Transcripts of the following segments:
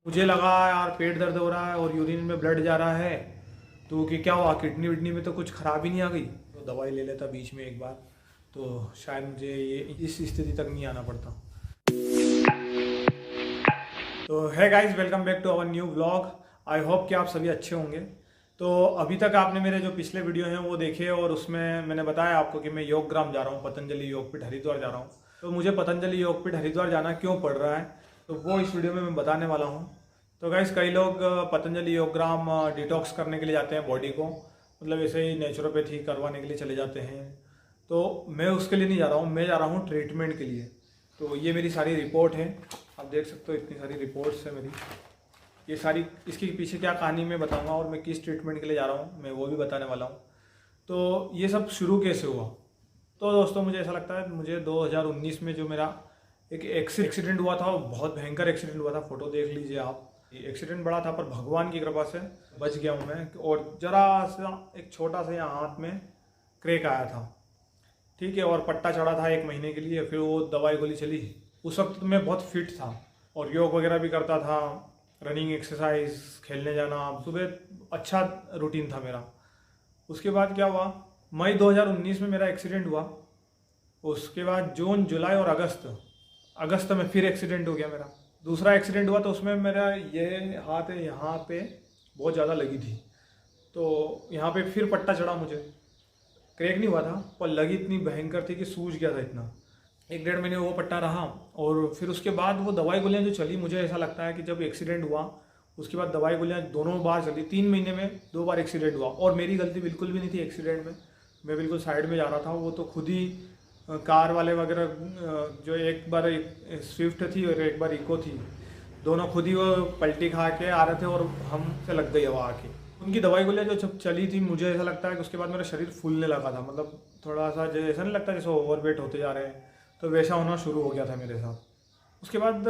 मुझे लगा यार पेट दर्द हो रहा है और यूरिन में ब्लड जा रहा है, तो कि क्या हुआ, किडनी विडनी में तो कुछ खराबी नहीं आ गई। तो दवाई ले लेता बीच में एक बार, तो शायद मुझे ये इस स्थिति तक नहीं आना पड़ता। तो है guys, welcome back to our new vlog. I hope कि आप सभी अच्छे होंगे। तो अभी तक आपने मेरे जो पिछले वीडियो हैं वो देखे, और उसमें मैंने बताया आपको कि मैं योग ग्राम जा रहा हूँ, पतंजलि योगपीठ हरिद्वार जा रहा हूँ। तो मुझे पतंजलि योगपीठ हरिद्वार जाना क्यों पड़ रहा है, तो वो इस वीडियो में मैं बताने वाला हूँ। तो गाइस, कई लोग पतंजलि योगग्राम डिटॉक्स करने के लिए जाते हैं बॉडी को, मतलब ऐसे ही नेचुरोपैथी करवाने के लिए चले जाते हैं। तो मैं उसके लिए नहीं जा रहा हूँ, मैं जा रहा हूँ ट्रीटमेंट के लिए। तो ये मेरी सारी रिपोर्ट है, आप देख सकते हो, इतनी सारी रिपोर्ट्स है मेरी। ये सारी, इसके पीछे क्या कहानी मैं बताऊंगा, और मैं किस ट्रीटमेंट के लिए जा रहा हूँ मैं वो भी बताने वाला हूँ। तो ये सब शुरू कैसे हुआ, तो दोस्तों मुझे ऐसा लगता है, मुझे 2019 में जो मेरा एक एक्सीडेंट हुआ था, वो बहुत भयंकर एक्सीडेंट हुआ था। फोटो देख लीजिए आप। एक्सीडेंट बड़ा था, पर भगवान की कृपा से बच गया हूँ मैं। और जरा सा एक छोटा सा यहाँ हाथ में क्रैक आया था, ठीक है, और पट्टा चढ़ा था 1 महीने के लिए। फिर वो दवाई गोली चली। उस वक्त तो मैं बहुत फिट था और योग वगैरह भी करता था, रनिंग, एक्सरसाइज, खेलने जाना, सुबह अच्छा रूटीन था मेरा। उसके बाद क्या हुआ, मई 2019 में मेरा एक्सीडेंट हुआ। उसके बाद जून, जुलाई और अगस्त में फिर एक्सीडेंट हो गया मेरा। दूसरा एक्सीडेंट हुआ तो उसमें मेरा ये हाथ है, यहाँ पे बहुत ज़्यादा लगी थी, तो यहाँ पे फिर पट्टा चढ़ा मुझे। क्रैक नहीं हुआ था, पर लगी इतनी भयंकर थी कि सूज गया था इतना। 1 डेढ़ महीने वो पट्टा रहा, और फिर उसके बाद वो दवाई गोलियाँ जो चली, मुझे ऐसा लगता है कि जब एक्सीडेंट हुआ उसके बाद दवाई गोलियाँ दोनों बार चली। 3 महीने में 2 बार एक्सीडेंट हुआ, और मेरी गलती बिल्कुल भी नहीं थी एक्सीडेंट में। मैं बिल्कुल साइड में जा रहा था, वो तो खुद ही कार वाले वगैरह, जो एक बार स्विफ्ट थी और एक बार इको थी, दोनों खुद ही वो पलटी खा के आ रहे थे और हमसे लग गई हवा आके। उनकी दवाई गोलियाँ जो जब चली थी, मुझे ऐसा लगता है कि उसके बाद मेरा शरीर फूलने लगा था, मतलब थोड़ा सा जो ऐसा नहीं लगता जैसे ओवरवेट होते जा रहे हैं, तो वैसा होना शुरू हो गया था मेरे साथ। उसके बाद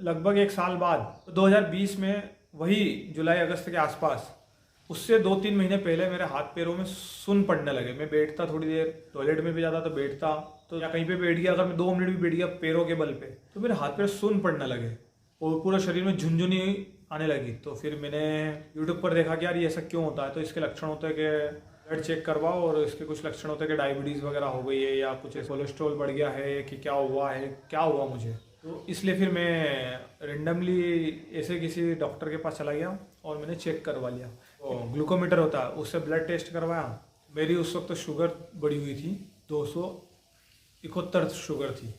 लगभग 1 साल बाद 2020 में, वही जुलाई अगस्त के आसपास, उससे 2-3 महीने पहले मेरे हाथ पैरों में सुन पड़ने लगे। मैं बैठता थोड़ी देर, टॉयलेट में भी जाता तो बैठता, तो या कहीं पे बैठ गया, अगर मैं 2 मिनट भी बैठ गया पैरों के बल पे, तो मेरे हाथ पैर सुन पड़ने लगे और पूरा शरीर में झुंझुनी आने लगी। तो फिर मैंने यूट्यूब पर देखा कि यार ये ऐसा क्यों होता है। तो इसके लक्षण होते हैं कि ब्लड चेक करवाओ, और इसके कुछ लक्षण होते हैं कि डायबिटीज़ वगैरह हो गई है, या कुछ कोलेस्ट्रॉल बढ़ गया है, कि क्या हुआ मुझे। तो इसलिए फिर मैं रेंडमली ऐसे किसी डॉक्टर के पास चला गया और मैंने चेक करवा लिया। ग्लूकोमीटर होता है, उससे ब्लड टेस्ट करवाया। मेरी उस वक्त तो शुगर बढ़ी हुई थी, 271 शुगर थी।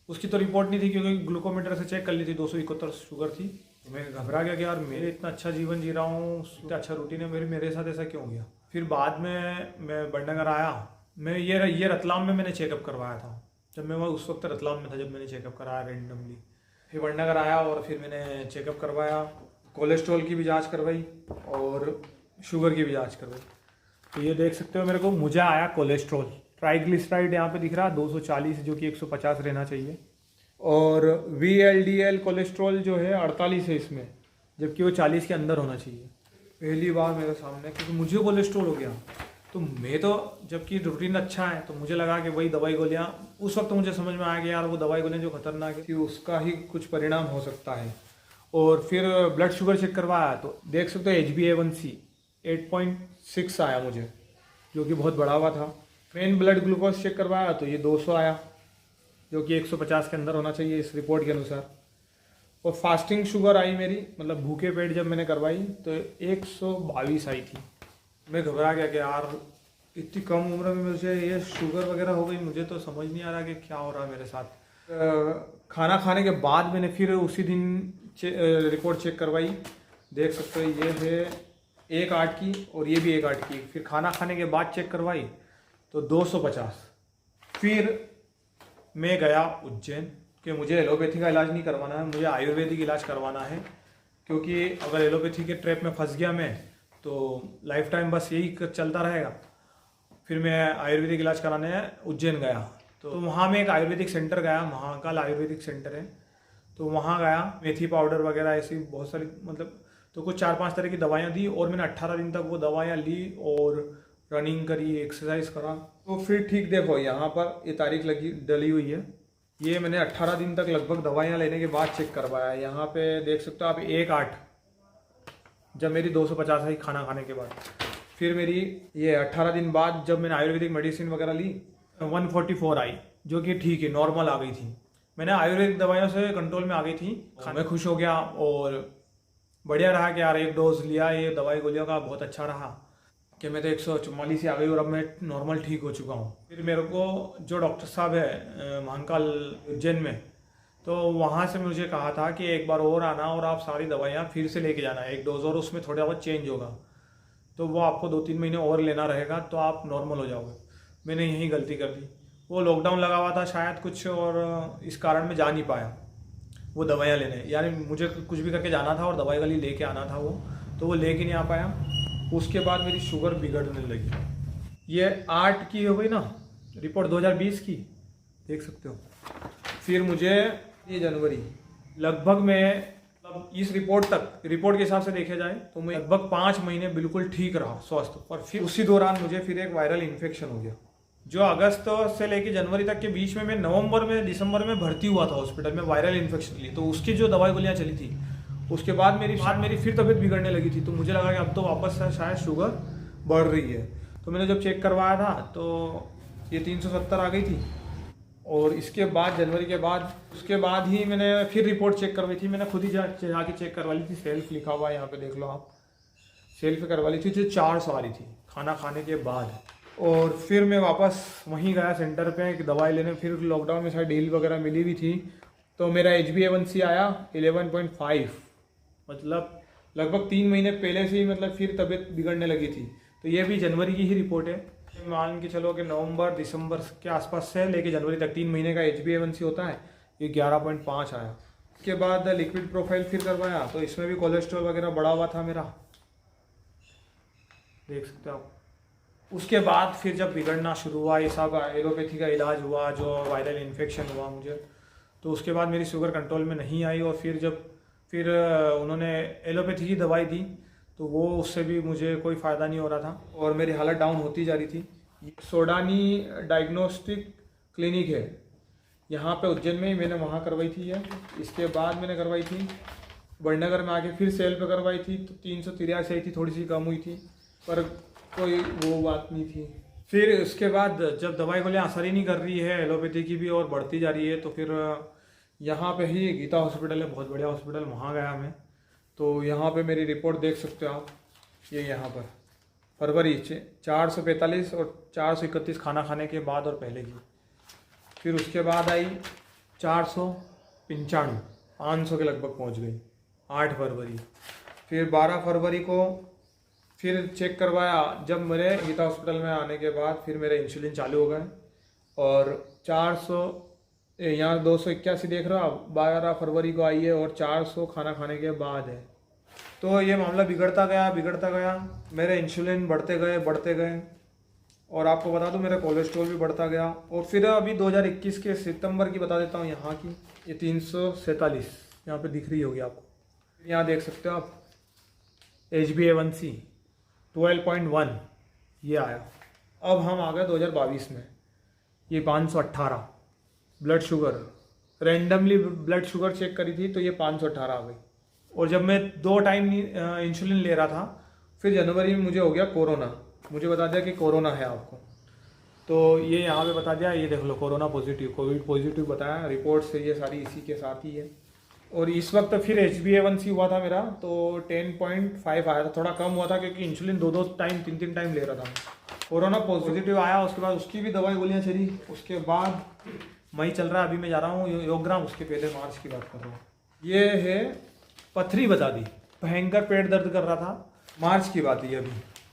उसकी तो रिपोर्ट नहीं थी, क्योंकि ग्लूकोमीटर से चेक कर ली थी, 271 शुगर थी। मैं घबरा गया कि यार मैं इतना अच्छा जीवन जी रहा हूँ, इतना अच्छा रूटीन है, मेरे साथ ऐसा क्यों हो गया। फिर बाद में मैं बड़नगर आया। मैं ये रतलाम में मैंने चेकअप करवाया था, जब मैं उस वक्त रतलाम में था जब मैंने चेकअप कराया रेंडमली। फिर बड़नगर आया और फिर मैंने चेकअप करवाया, कोलेस्ट्रॉल की भी जांच करवाई और शुगर की भी जांच करवाई। तो ये देख सकते हो, मेरे को मुझे आया कोलेस्ट्रॉल, ट्राइग्लिसराइड यहाँ पे दिख रहा है 240, जो कि 150 रहना चाहिए। और VLDL कोलेस्ट्रॉल जो है 48 है इसमें, जबकि वो 40 के अंदर होना चाहिए। पहली बार मेरे सामने, क्योंकि मुझे कोलेस्ट्रॉल हो गया। तो मैं तो, जबकि रूटीन अच्छा है, तो मुझे लगा कि वही दवाई गोलियाँ, उस वक्त मुझे समझ में आया कि यार वो दवाई गोलियाँ जो खतरनाक थी उसका ही कुछ परिणाम हो सकता है। और फिर ब्लड शुगर चेक करवाया, तो देख सकते हो HbA1c 8.6 आया मुझे, जो कि बहुत बढ़ा हुआ था। मेन ब्लड ग्लूकोज चेक करवाया तो ये 200 आया, जो कि 150 के अंदर होना चाहिए इस रिपोर्ट के अनुसार। और फास्टिंग शुगर आई मेरी, मतलब भूखे पेट जब मैंने करवाई, तो 122 आई थी। मैं घबरा गया कि यार इतनी कम उम्र में मुझे ये शुगर वगैरह हो गई। मुझे तो समझ नहीं आ रहा कि क्या हो रहा है मेरे साथ। खाना खाने के बाद मैंने फिर उसी दिन रिपोर्ट चेक करवाई। देख सकते हो ये है 1/8 की, और ये भी 1/8 की। फिर खाना खाने के बाद चेक करवाई तो 250। फिर मैं गया उज्जैन, कि मुझे एलोपैथी का इलाज नहीं करवाना है, मुझे आयुर्वेदिक इलाज करवाना है। क्योंकि अगर एलोपैथी के ट्रैप में फंस गया मैं, तो लाइफ टाइम बस यही चलता रहेगा। फिर मैं आयुर्वेदिक इलाज कराने उज्जैन गया, तो वहाँ मैं एक आयुर्वेदिक सेंटर गया, महाकाल आयुर्वेदिक सेंटर है। तो वहाँ गया, मेथी पाउडर वगैरह ऐसी बहुत सारी, मतलब तो कुछ 4-5 तरह की दवाइयाँ दी, और मैंने 18 दिन तक वो दवाइयाँ ली और रनिंग करी, एक्सरसाइज करा। तो फिर ठीक, देखो यहाँ पर ये तारीख डली हुई है, ये मैंने 18 दिन तक लगभग दवाइयाँ लेने के बाद चेक करवाया। यहाँ पे देख सकते हो आप 1/8 जब मेरी 250 आई खाना खाने के बाद। फिर मेरी ये 18 दिन बाद जब मैंने आयुर्वेदिक मेडिसिन वगैरह ली 144 आई, जो कि ठीक है, नॉर्मल आ गई थी। मैंने आयुर्वेदिक दवाइयों से कंट्रोल में आ गई थी। मैं खुश हो गया और बढ़िया रहा कि यार एक डोज लिया ये दवाई गोलियों का, बहुत अच्छा रहा कि मैं तो 144 से आ गई और अब मैं नॉर्मल ठीक हो चुका हूँ। फिर मेरे को जो डॉक्टर साहब है महाकाल उज्जैन में, तो वहाँ से मुझे कहा था कि एक बार और आना और आप सारी दवाइयाँ फिर से लेके जाना, एक डोज और उसमें थोड़ा बहुत चेंज होगा, तो वो आपको 2-3 महीने और लेना रहेगा तो आप नॉर्मल हो जाओगे। मैंने यही गलती कर दी। वो लॉकडाउन लगा हुआ था शायद कुछ, और इस कारण मैं जा नहीं पाया वो दवाइयाँ लेने, यानी मुझे कुछ भी करके जाना था और दवाई वाली लेके आना था वो, तो वो लेके नहीं आ पाया। उसके बाद मेरी शुगर बिगड़ने लगी। ये 8 की हो गई ना रिपोर्ट, 2020 की, देख सकते हो। फिर मुझे ये जनवरी लगभग में, मतलब इस रिपोर्ट के हिसाब से देखा जाए तो मैं लगभग 5 महीने बिल्कुल ठीक रहा स्वस्थ, और फिर उसी दौरान मुझे फिर एक वायरल इन्फेक्शन हो गया, जो अगस्त से लेके जनवरी तक के बीच में मैं नवंबर में दिसंबर में भर्ती हुआ था हॉस्पिटल में वायरल इन्फेक्शन के लिए। तो उसकी जो दवाई गोलियाँ चली थी, उसके बाद मेरी फिर तबीयत बिगड़ने लगी थी। तो मुझे लगा कि अब तो वापस से शायद शुगर बढ़ रही है। तो मैंने जब चेक करवाया था तो ये 370 आ गई थी। और इसके बाद जनवरी के बाद, उसके बाद ही मैंने फिर रिपोर्ट चेक करवाई थी। मैंने खुद ही जाके चेक करवा ली थी, सेल्फ लिखा हुआ है यहाँ पे देख लो आप, सेल्फ करवा ली थी, जो 400 आ रही थी खाना खाने के बाद। और फिर मैं वापस वहीं गया सेंटर पे कि दवाई लेने। फिर लॉकडाउन में शायद डील वगैरह मिली भी थी, तो मेरा HbA1c आया 11.5, मतलब लगभग 3 महीने पहले से ही मतलब फिर तबीयत बिगड़ने लगी थी। तो ये भी जनवरी की ही रिपोर्ट है। मान के चलो कि नवंबर दिसंबर के आसपास से लेके जनवरी तक 3 महीने का HbA1c होता है, ये 11.5 आया। उसके बाद लिक्विड प्रोफाइल फिर करवाया, तो इसमें भी कोलेस्ट्रॉल वगैरह बढ़ा हुआ था मेरा, देख सकते हो आप। उसके बाद फिर जब बिगड़ना शुरू हुआ, ये सब एलोपैथी का इलाज हुआ, जो वायरल इन्फेक्शन हुआ मुझे, तो उसके बाद मेरी शुगर कंट्रोल में नहीं आई। और फिर उन्होंने एलोपैथी की दवाई दी, तो वो उससे भी मुझे कोई फ़ायदा नहीं हो रहा था और मेरी हालत डाउन होती जा रही थी। सोडानी डायग्नोस्टिक क्लिनिक है यहाँ पे उज्जैन में ही, मैंने वहाँ करवाई थी है। इसके बाद मैंने करवाई थी बड़नगर में आके, फिर सेल पे करवाई थी तो 383 आई थी, थोड़ी सी कम हुई थी, पर कोई वो बात नहीं थी। फिर उसके बाद जब दवाई गोलियाँ असर ही नहीं कर रही है एलोपैथी की भी और बढ़ती जा रही है, तो फिर यहाँ पे ही गीता हॉस्पिटल है, बहुत बढ़िया हॉस्पिटल, वहाँ गया मैं। तो यहाँ पे मेरी रिपोर्ट देख सकते हो आप, ये यहाँ पर फरवरी 445 और 431 खाना खाने के बाद और पहले की। फिर उसके बाद आई 495, 500 के लगभग पहुँच गई 8 फरवरी। फिर 12 फरवरी को फिर चेक करवाया, जब मेरे गीता हॉस्पिटल में आने के बाद फिर मेरे इंसुलिन चालू हो गए और 400, यहाँ 281 देख रहा, 12 फरवरी को आई है और 400 खाना खाने के बाद है। तो ये मामला बिगड़ता गया, मेरे इंसुलिन बढ़ते गए और आपको बता दूं मेरा कोलेस्ट्रॉल भी बढ़ता गया। और फिर अभी 2021 के सितंबर की बता देता हूँ यहाँ की, ये 347 यहाँ पे दिख रही होगी आपको, यहाँ देख सकते हो आप, HbA1c 12.1 ये आया। अब हम आ गए 2022 में, ये 518। Blood sugar randomly blood sugar check करी थी तो ये 518 आ गई। और जब मैं 2 टाइम इंसुलिन ले रहा था, फिर जनवरी में मुझे हो गया कोरोना, मुझे बता दिया कि कोरोना है आपको। तो ये यहाँ पे बता दिया, ये देख लो कोरोना पॉजिटिव, कोविड पॉजिटिव बताया, रिपोर्ट से ये सारी इसी के साथ ही है। और इस वक्त फिर HbA1c हुआ था मेरा तो 10.5 आया था, थोड़ा कम हुआ था क्योंकि इंसुलिन 2 टाइम 3 टाइम ले रहा था। कोरोना पॉजिटिव आया, उसके बाद उसकी भी दवाई गोलियाँ चली। उसके बाद मई चल रहा है, अभी मैं जा रहा हूँ योगग्राम, उसके पहले मार्च की बात कर रहा हूँ। ये है पथरी बता दी, भयंकर पेट दर्द कर रहा था, मार्च की बात है अभी।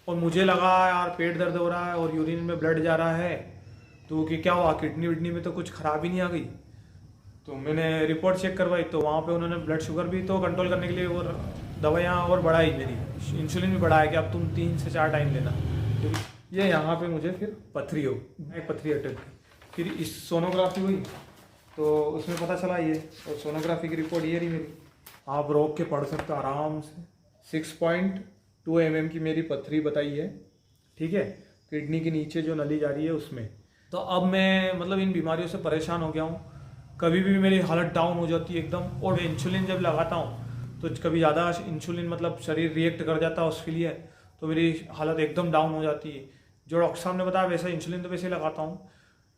और मुझे लगा यार पेट दर्द हो रहा है और यूरिन में ब्लड जा रहा है, तो कि क्या हुआ, किडनी विडनी में तो कुछ खराबी नहीं आ गई। तो मैंने रिपोर्ट चेक करवाई, तो वहाँ पे उन्होंने ब्लड शुगर भी तो कंट्रोल करने के लिए और दवाइयाँ और बढ़ाई, मेरी इंसुलिन भी बढ़ाया कि अब तुम 3 से 4 टाइम लेना। तो ये यहाँ पे मुझे फिर पथरी अटक गई। फिर इस सोनोग्राफी हुई तो उसमें पता चला ये, और सोनोग्राफी की रिपोर्ट ये रही मेरी, आप रोक के पढ़ सकते हो आराम से। 6.2 mm की मेरी पथरी बताई है, ठीक है, किडनी के नीचे जो नली जा रही है उसमें। तो अब मैं मतलब इन बीमारियों से परेशान हो गया हूँ कभी भी मेरी हालत डाउन हो जाती है एकदम। और इंसुलिन जब लगाता हूँ तो कभी ज़्यादा इंसुलिन मतलब शरीर रिएक्ट कर जाता है उसके लिए, तो मेरी हालत एकदम डाउन हो जाती है। जो डॉक्टर साहब ने बताया वैसा इंसुलिन तो वैसे लगाता हूँ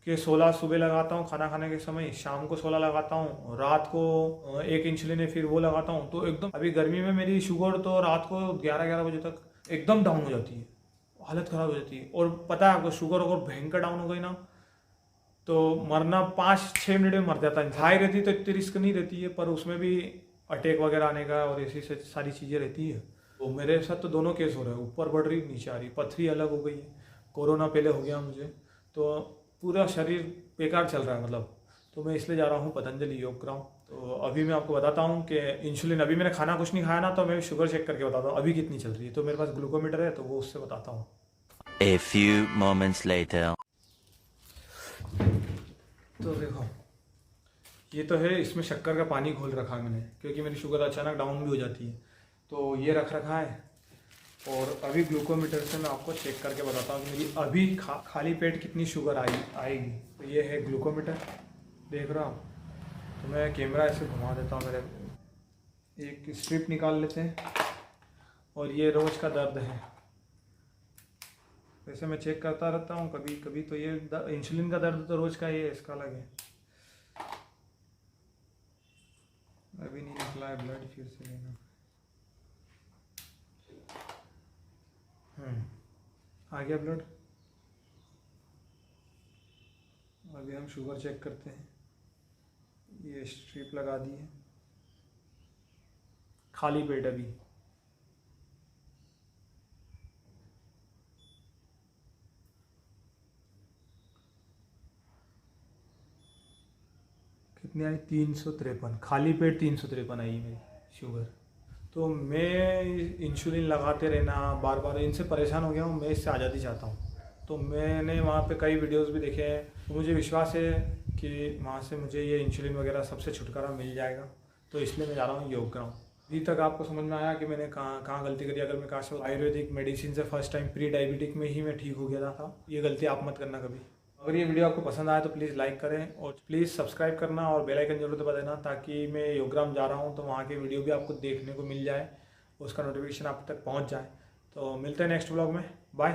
कि 16 सुबह लगाता हूँ खाना खाने के समय, शाम को 16 लगाता हूँ, रात को एक इंसुलिन है फिर वो लगाता हूँ। तो एकदम अभी गर्मी में मेरी शुगर तो रात को 11-11 बजे तक एकदम डाउन हो जाती है, हालत ख़राब हो जाती है। और पता है आपको, शुगर अगर भयंकर डाउन हो गई ना तो मरना 5-6 मिनट में मर जाता है। हाई रहती तो इतनी रिस्क नहीं रहती है, पर उसमें भी अटैक वगैरह आने का और ऐसी सारी चीज़ें रहती है। तो मेरे साथ तो दोनों केस हो रहे हैं, ऊपर बढ़ रही नीचे आ रही, पथरी अलग हो गई है, कोरोना पहले हो गया मुझे, तो पूरा शरीर बेकार चल रहा है मतलब। तो मैं इसलिए जा रहा हूँ पतंजलि योग ग्राम। तो अभी मैं आपको बताता हूँ कि इंसुलिन, अभी मैंने खाना कुछ नहीं खाया ना, तो मैं शुगर चेक करके बताता हूँ अभी कितनी चल रही है। तो मेरे पास ग्लूकोमीटर है तो वो उससे बताता हूँ। A few moments later. तो देखो, ये तो है, इसमें शक्कर का पानी घोल रखा है मैंने, क्योंकि मेरी शुगर अचानक डाउन भी हो जाती है। तो ये रख रखा है। और अभी ग्लूकोमीटर से मैं आपको चेक करके बताता हूँ कि मेरी अभी खाली पेट कितनी शुगर आएगी। तो ये है ग्लूकोमीटर, देख रहा हूँ। तो मैं कैमरा ऐसे घुमा देता हूँ, मेरे एक स्ट्रिप निकाल लेते हैं। और ये रोज़ का दर्द है, वैसे मैं चेक करता रहता हूँ कभी कभी। तो ये इंसुलिन का दर्द तो रोज़ का ही है, इसका अलग है। अभी नहीं निकला है ब्लड, फिर से लेना। आ गया ब्लड। अभी हम शुगर चेक करते हैं। ये स्ट्रिप लगा दी है, खाली पेट अभी। कितनी आई? 353, खाली पेट 353 आई मेरी शुगर। तो मैं इंसुलिन लगाते रहना बार बार, इनसे परेशान हो गया हूँ। मैं इससे आज़ादी चाहता हूँ। तो मैंने वहाँ पे कई वीडियोस भी देखे हैं, तो मुझे विश्वास है कि वहाँ से मुझे ये इंसुलिन वगैरह सबसे छुटकारा मिल जाएगा। तो इसलिए मैं जा रहा हूँ योग ग्राम। अभी तक आपको समझ में आया कि मैंने कहाँ गलती करी? अगर मैं काश आयुर्वेदिक मेडिसिन से फर्स्ट टाइम प्री डायबिटिक में ही मैं ठीक हो गया था, ये गलती आप मत करना कभी। अगर ये वीडियो आपको पसंद आया तो प्लीज़ लाइक करें और प्लीज़ सब्सक्राइब करना और बेल आइकन जरूर दबा देना, ताकि मैं योगग्राम जा रहा हूँ तो वहाँ के वीडियो भी आपको देखने को मिल जाए, उसका नोटिफिकेशन आप तक पहुँच जाए। तो मिलते हैं नेक्स्ट व्लॉग में, बाय।